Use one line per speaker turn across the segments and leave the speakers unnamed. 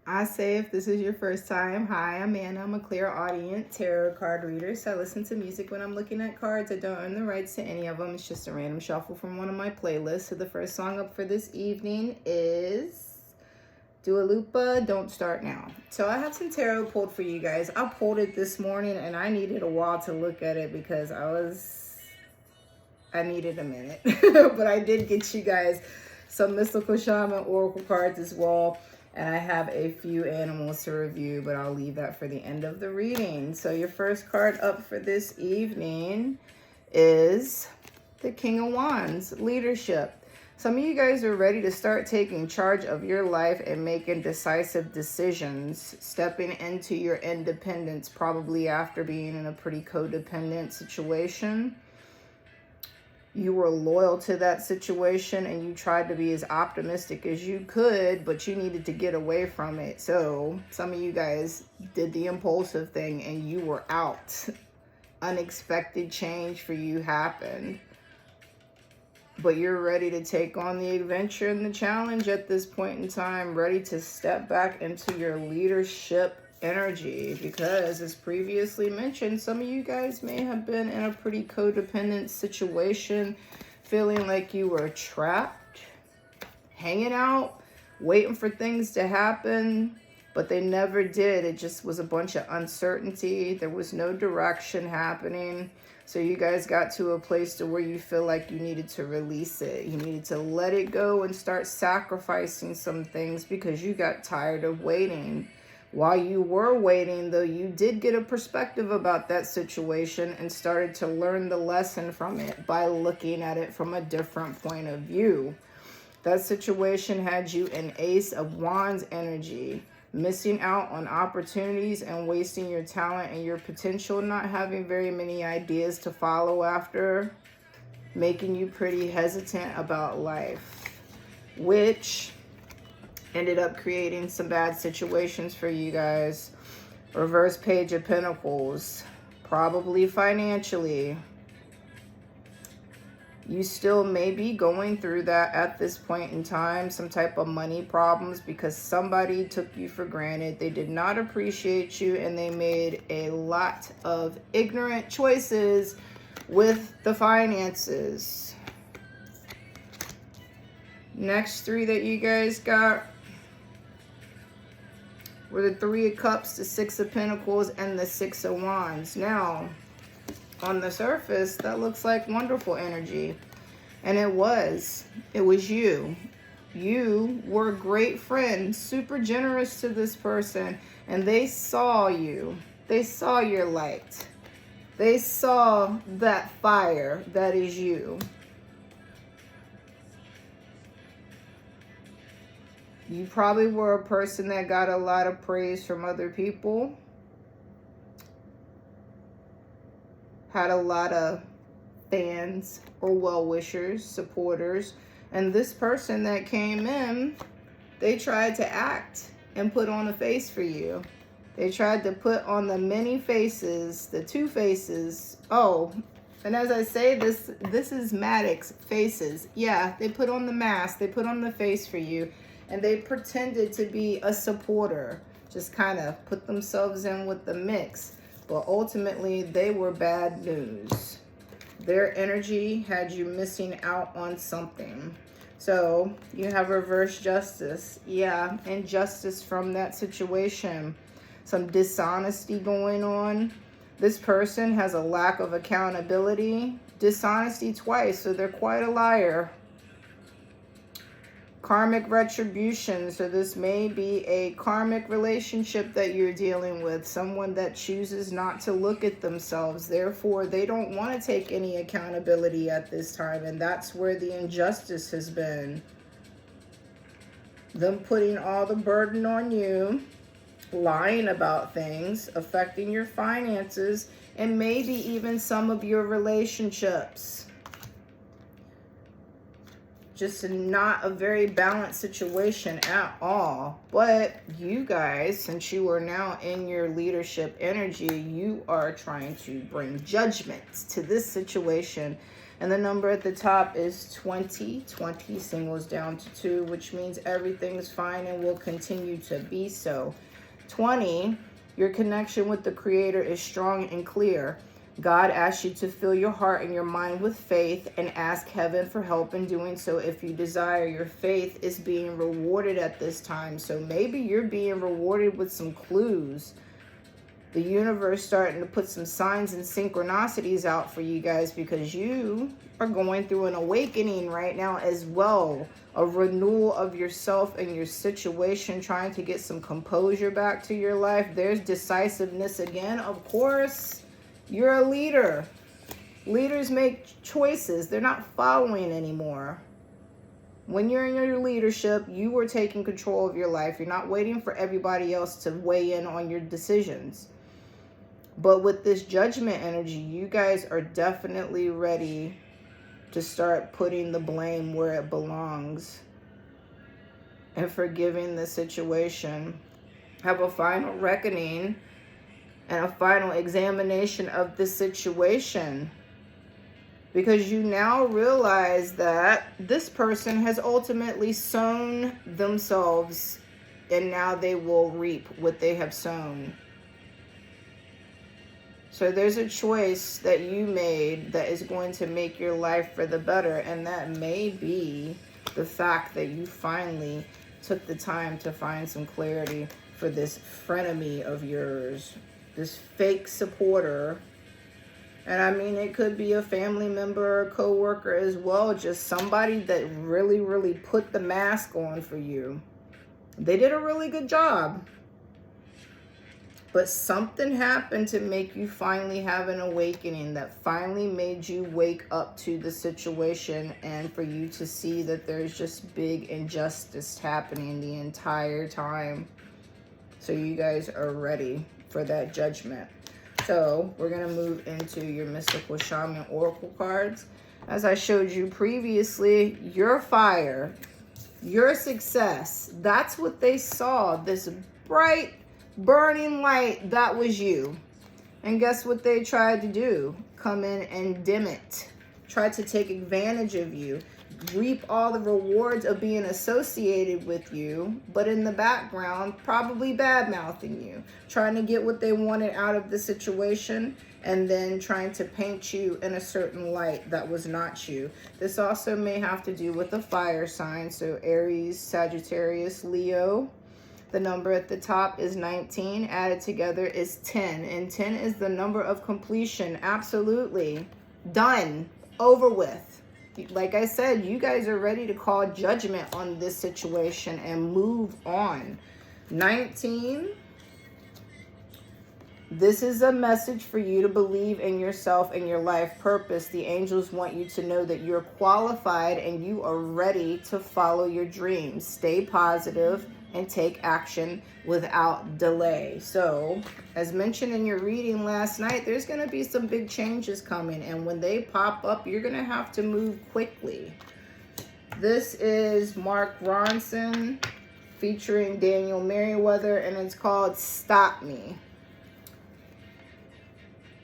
I say if this is your first time, hi, I'm Anna. I'm a clear audience tarot card reader. So I listen to music when I'm looking at cards. I don't own the rights to any of them. It's just a random shuffle from one of my playlists. So the first song up for this evening is Dua Lipa, Don't Start Now. So I have some tarot pulled for you guys. I pulled it this morning and I needed a while to look at it because I needed a minute. But I did get you guys some Mystical Shaman Oracle cards as well. And I have a few animals to review, but I'll leave that for the end of the reading. So your first card up for this evening is the King of Wands, Leadership. Some of you guys are ready to start taking charge of your life and making decisive decisions, stepping into your independence, probably after being in a pretty codependent situation. You were loyal to that situation and you tried to be as optimistic as you could, but you needed to get away from it. So some of you guys did the impulsive thing and you were out. Unexpected change for you happened. But you're ready to take on the adventure and the challenge at this point in time, ready to step back into your leadership energy, because as previously mentioned, some of you guys may have been in a pretty codependent situation, feeling like you were trapped, hanging out, waiting for things to happen, but they never did. It just was a bunch of uncertainty. There was no direction happening. So you guys got to a place to where you feel like you needed to release it. You needed to let it go and start sacrificing some things because you got tired of waiting. While you were waiting, though, you did get a perspective about that situation and started to learn the lesson from it by looking at it from a different point of view. That situation had you in Ace of Wands energy, missing out on opportunities and wasting your talent and your potential, not having very many ideas to follow after, making you pretty hesitant about life, which ended up creating some bad situations for you guys. Reverse Page of Pentacles, probably financially. You still may be going through that at this point in time, some type of money problems because somebody took you for granted. They did not appreciate you and they made a lot of ignorant choices with the finances. Next three that you guys got were the Three of Cups, the Six of Pentacles, and the Six of Wands. Now, on the surface, that looks like wonderful energy. And it was you. You were a great friend, super generous to this person, and they saw you. They saw your light. They saw that fire that is you. You probably were a person that got a lot of praise from other people. Had a lot of fans or well-wishers, supporters. And this person that came in, they tried to act and put on a face for you. They tried to put on the many faces, the two faces. Oh, and as I say, this is Maddox faces. Yeah, they put on the mask. They put on the face for you. And they pretended to be a supporter. Just kind of put themselves in with the mix. But ultimately, they were bad news. Their energy had you missing out on something. So you have reverse justice. Yeah, injustice from that situation. Some dishonesty going on. This person has a lack of accountability. Dishonesty twice, so they're quite a liar. Karmic retribution. So this may be a karmic relationship that you're dealing with. Someone that chooses not to look at themselves. Therefore, they don't want to take any accountability at this time. And that's where the injustice has been. Them putting all the burden on you. Lying about things. Affecting your finances. And maybe even some of your relationships. Just not a very balanced situation at all. But you guys, since you are now in your leadership energy, you are trying to bring judgment to this situation And the number at the top is 20. 20 singles down to 2, which means everything's fine and will continue to be so. 20, your connection with the Creator is strong and clear. God asks you to fill your heart and your mind with faith and ask heaven for help in doing so if you desire. Your faith is being rewarded at this time. So maybe you're being rewarded with some clues. The universe starting to put some signs and synchronicities out for you guys, because you are going through an awakening right now as well. A renewal of yourself and your situation, trying to get some composure back to your life. There's decisiveness again, of course. You're a leader. Leaders make choices. They're not following anymore. When you're in your leadership, you are taking control of your life. You're not waiting for everybody else to weigh in on your decisions. But with this judgment energy, you guys are definitely ready to start putting the blame where it belongs and forgiving the situation. Have a final reckoning and a final examination of the situation, because you now realize that this person has ultimately sown themselves, and now they will reap what they have sown. So there's a choice that you made that is going to make your life for the better, and that may be the fact that you finally took the time to find some clarity for this frenemy of yours, this fake supporter. And I mean, it could be a family member or co-worker as well, just somebody that really, really put the mask on for you. They did a really good job. But something happened to make you finally have an awakening that finally made you wake up to the situation, and for you to see that there's just big injustice happening the entire time. So you guys are ready for that judgment. So we're going to move into your Mystical Shaman Oracle cards. As I showed you previously, your fire, your success, that's what they saw. This bright, burning light, that was you. And guess what they tried to do? Come in and dim it. Tried to take advantage of you. Reap all the rewards of being associated with you, but in the background, probably bad-mouthing you. Trying to get what they wanted out of the situation, and then trying to paint you in a certain light that was not you. This also may have to do with a fire sign, so Aries, Sagittarius, Leo. The number at the top is 19. Added together is 10. And 10 is the number of completion. Absolutely. Done. Over with. Like I said, you guys are ready to call judgment on this situation and move on. 19. This is a message for you to believe in yourself and your life purpose. The angels want you to know that you're qualified and you are ready to follow your dreams. Stay positive and take action without delay. So, as mentioned in your reading last night, there's going to be some big changes coming, and when they pop up, you're going to have to move quickly. This is Mark Ronson featuring Daniel Merriweather, and it's called Stop Me.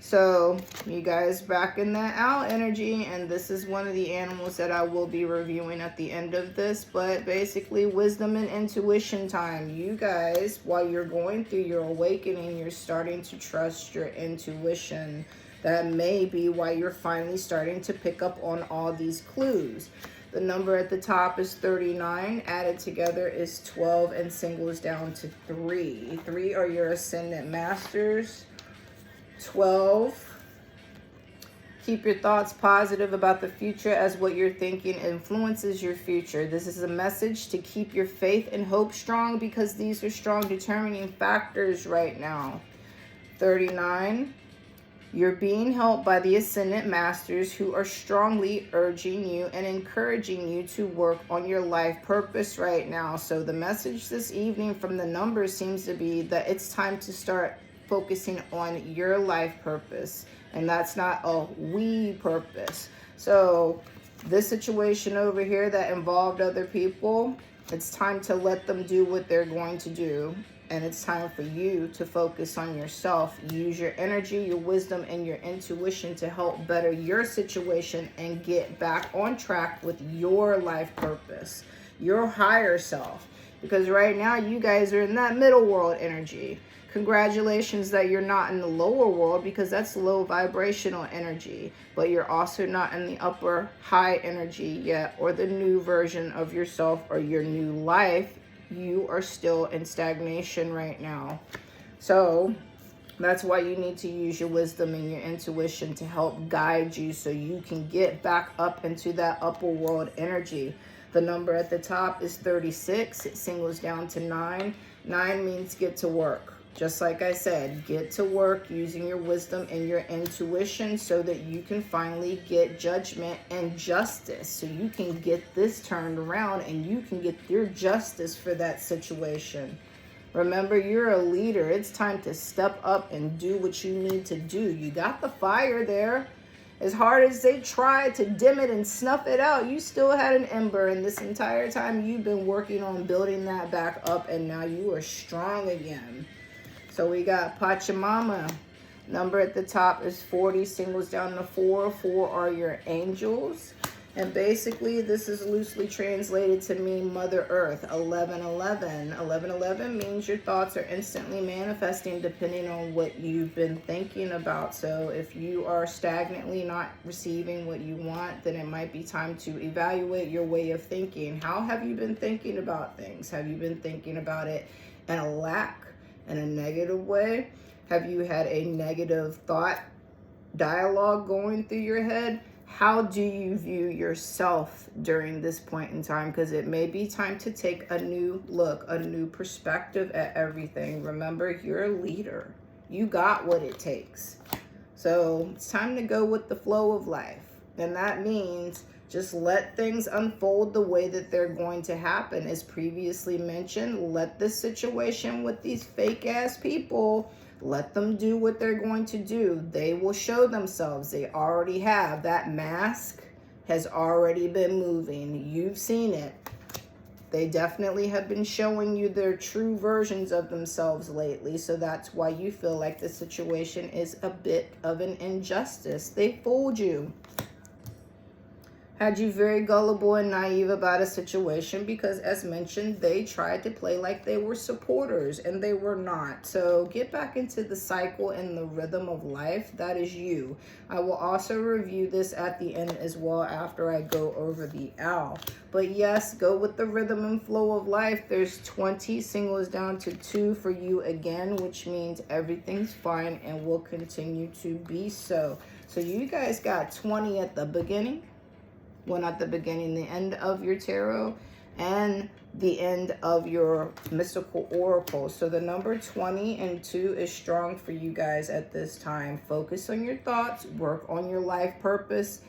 So, you guys back in that owl energy, and this is one of the animals that I will be reviewing at the end of this, but basically wisdom and intuition time. You guys, while you're going through your awakening, you're starting to trust your intuition. That may be why you're finally starting to pick up on all these clues. The number at the top is 39, added together is 12, and singles down to 3. 3 are your ascendant masters. 12, keep your thoughts positive about the future, as what you're thinking influences your future. This is a message to keep your faith and hope strong, because these are strong determining factors right now. 39, you're being helped by the Ascendant Masters, who are strongly urging you and encouraging you to work on your life purpose right now. So the message this evening from the numbers seems to be that it's time to start focusing on your life purpose, and that's not a we purpose. So this situation over here that involved other people, It's time to let them do what they're going to do. And it's time for you to focus on yourself. Use your energy, your wisdom, and your intuition to help better your situation and get back on track with your life purpose, your higher self. Because right now you guys are in that middle world energy. Congratulations that you're not in the lower world, because that's low vibrational energy. But you're also not in the upper high energy yet, or the new version of yourself or your new life. You are still in stagnation right now. So that's why you need to use your wisdom and your intuition to help guide you so you can get back up into that upper world energy. The number at the top is 36. It singles down to 9. 9 means get to work. Just like I said, get to work using your wisdom and your intuition so that you can finally get judgment and justice. So you can get this turned around and you can get your justice for that situation. Remember, you're a leader. It's time to step up and do what you need to do. You got the fire there. As hard as they tried to dim it and snuff it out, you still had an ember. And this entire time you've been working on building that back up, and now you are strong again. So we got Pachamama. Number at the top is 40, singles down to 4. 4 are your angels. And basically, this is loosely translated to mean Mother Earth. 1111. 1111 means your thoughts are instantly manifesting depending on what you've been thinking about. So if you are stagnantly not receiving what you want, then it might be time to evaluate your way of thinking. How have you been thinking about things? Have you been thinking about it in a lack, in a negative way? Have you had a negative thought dialogue going through your head? How do you view yourself during this point in time? Because it may be time to take a new look, a new perspective at everything. Remember, you're a leader. You got what it takes. So it's time to go with the flow of life. And that means just let things unfold the way that they're going to happen. As previously mentioned, let this situation with these fake ass people, let them do what they're going to do. They will show themselves. They already have. That mask has already been moving. You've seen it. They definitely have been showing you their true versions of themselves lately. So that's why you feel like the situation is a bit of an injustice. They fooled you. Had you very gullible and naive about a situation, because as mentioned, they tried to play like they were supporters and they were not. So get back into the cycle and the rhythm of life. That is you. I will also review this at the end as well after I go over the owl. But yes, go with the rhythm and flow of life. There's 20, singles down to 2 for you again, which means everything's fine and will continue to be so. So you guys got 20 at the beginning. Well, not the beginning, the end of your tarot and the end of your mystical oracle. So the number 20 and 2 is strong for you guys at this time. Focus on your thoughts, work on your life purpose,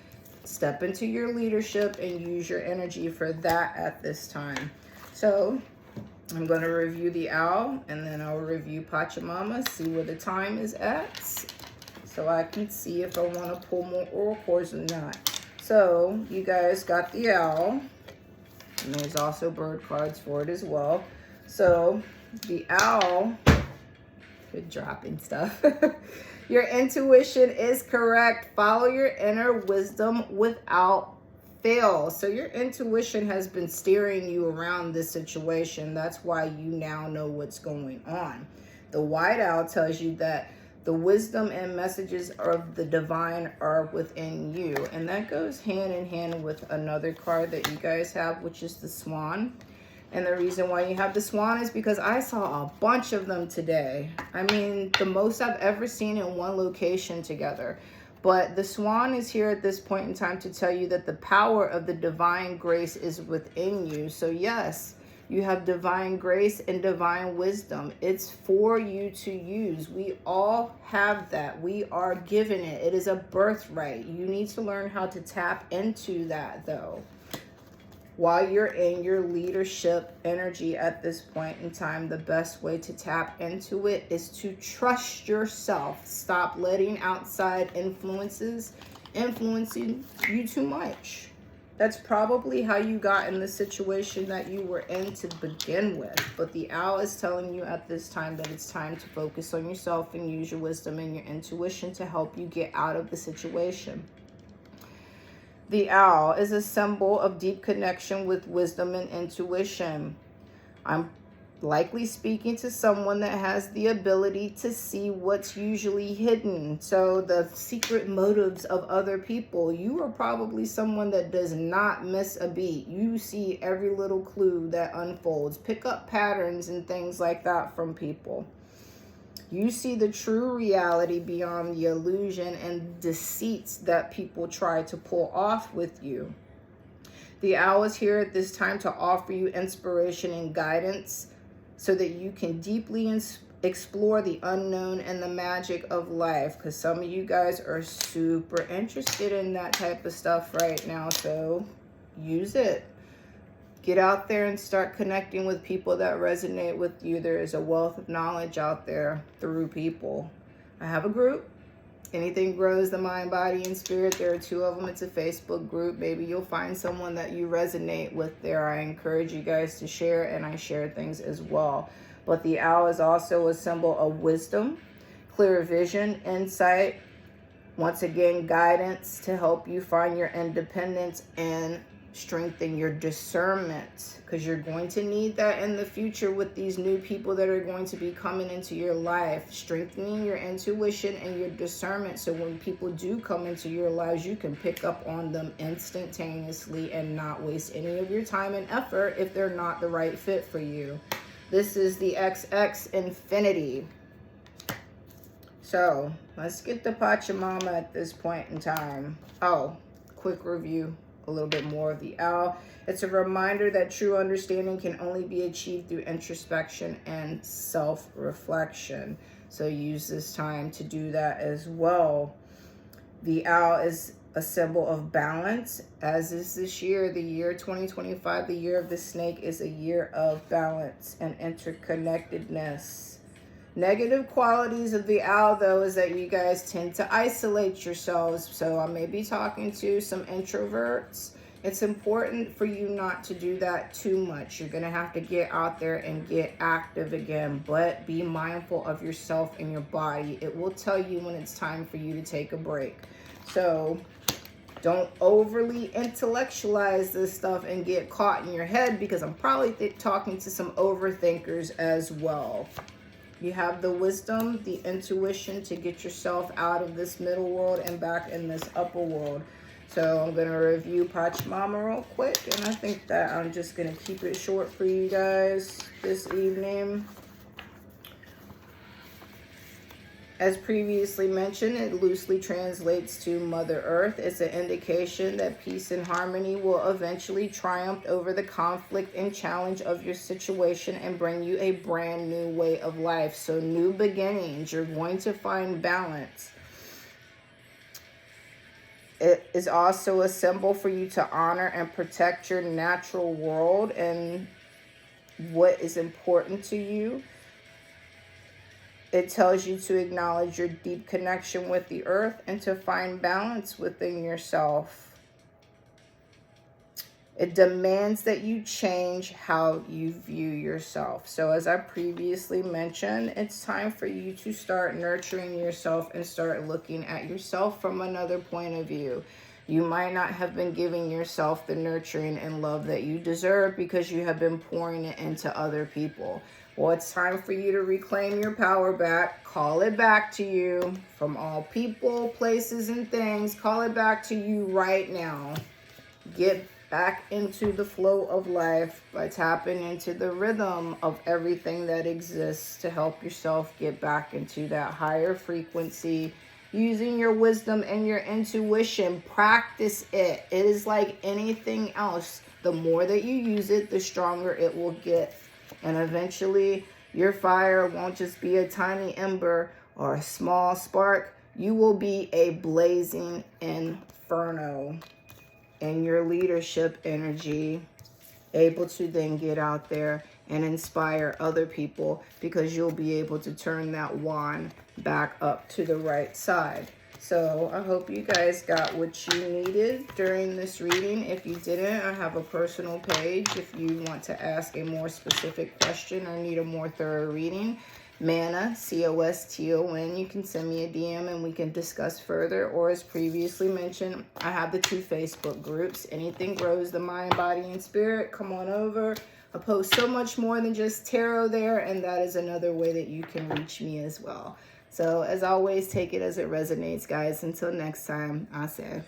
step into your leadership, and use your energy for that at this time. So I'm going to review the owl, and then I'll review Pachamama, see where the time is at, so I can see if I want to pull more oracles or not. So you guys got the owl, and there's also bird cards for it as well. So the owl, good dropping stuff. Your intuition is correct. Follow your inner wisdom without fail. So your intuition has been steering you around this situation. That's why you now know what's going on. The white owl tells you that the wisdom and messages of the divine are within you. And that goes hand in hand with another card that you guys have, which is the swan. And the reason why you have the swan is because I saw a bunch of them today. I mean, the most I've ever seen in one location together. But the swan is here at this point in time to tell you that the power of the divine grace is within you. So yes, you have divine grace and divine wisdom. It's for you to use. We all have that. We are given it. It is a birthright. You need to learn how to tap into that, though. While you're in your leadership energy at this point in time, the best way to tap into it is to trust yourself. Stop letting outside influences influencing you too much. That's probably how you got in the situation that you were in to begin with. But the owl is telling you at this time that it's time to focus on yourself and use your wisdom and your intuition to help you get out of the situation. The owl is a symbol of deep connection with wisdom and intuition. I'm likely speaking to someone that has the ability to see what's usually hidden. So the secret motives of other people. You are probably someone that does not miss a beat. You see every little clue that unfolds. Pick up patterns and things like that from people. You see the true reality beyond the illusion and deceits that people try to pull off with you. The owl is here at this time to offer you inspiration and guidance so that you can deeply explore the unknown and the magic of life, because some of you guys are super interested in that type of stuff right now. So use it. Get out there and start connecting with people that resonate with you. There is a wealth of knowledge out there through people. I have a group. Anything Grows the Mind, Body, and Spirit. There are 2 of them. It's a Facebook group. Maybe you'll find someone that you resonate with there. I encourage you guys to share, and I share things as well. But the owl is also a symbol of wisdom, clear vision, insight, once again, guidance to help you find your independence and strengthen your discernment, because you're going to need that in the future with these new people that are going to be coming into your life. Strengthening your intuition and your discernment, so when people do come into your lives, you can pick up on them instantaneously and not waste any of your time and effort if they're not the right fit for you. This is the XX Infinity. So let's get to Pachamama at this point in time. Oh, quick review. A little bit more of the owl. It's a reminder that true understanding can only be achieved through introspection and self-reflection. So use this time to do that as well. The owl is a symbol of balance, as is this year. The year 2025, the year of the snake, is a year of balance and interconnectedness. Negative qualities of the owl, though, is that you guys tend to isolate yourselves. So I may be talking to some introverts. It's important for you not to do that too much. You're going to have to get out there and get active again, but be mindful of yourself and your body. It will tell you when it's time for you to take a break. So don't overly intellectualize this stuff and get caught in your head, because I'm probably talking to some overthinkers as well. You have the wisdom, the intuition to get yourself out of this middle world and back in this upper world. So I'm going to review Pachamama real quick, and I think that I'm just going to keep it short for you guys this evening. As previously mentioned, it loosely translates to Mother Earth. It's an indication that peace and harmony will eventually triumph over the conflict and challenge of your situation and bring you a brand new way of life. So new beginnings, you're going to find balance. It is also a symbol for you to honor and protect your natural world and what is important to you. It tells you to acknowledge your deep connection with the earth and to find balance within yourself. It demands that you change how you view yourself. So as I previously mentioned, it's time for you to start nurturing yourself and start looking at yourself from another point of view. You might not have been giving yourself the nurturing and love that you deserve because you have been pouring it into other people. Well, it's time for you to reclaim your power back. Call it back to you from all people, places, and things. Call it back to you right now. Get back into the flow of life by tapping into the rhythm of everything that exists to help yourself get back into that higher frequency. Using your wisdom and your intuition, practice it. It is like anything else. The more that you use it, the stronger it will get. And eventually, your fire won't just be a tiny ember or a small spark. You will be a blazing inferno in your leadership energy, able to then get out there and inspire other people, because you'll be able to turn that wand back up to the right side. So I hope you guys got what you needed during this reading. If you didn't, I have a personal page if you want to ask a more specific question or need a more thorough reading. Mana, COSTON. You can send me a DM and we can discuss further. Or as previously mentioned, I have the 2 Facebook groups. Anything Grows the Mind, Body, and Spirit. Come on over. I post so much more than just tarot there, and that is another way that you can reach me as well. So as always, take it as it resonates, guys. Until next time, Ashe.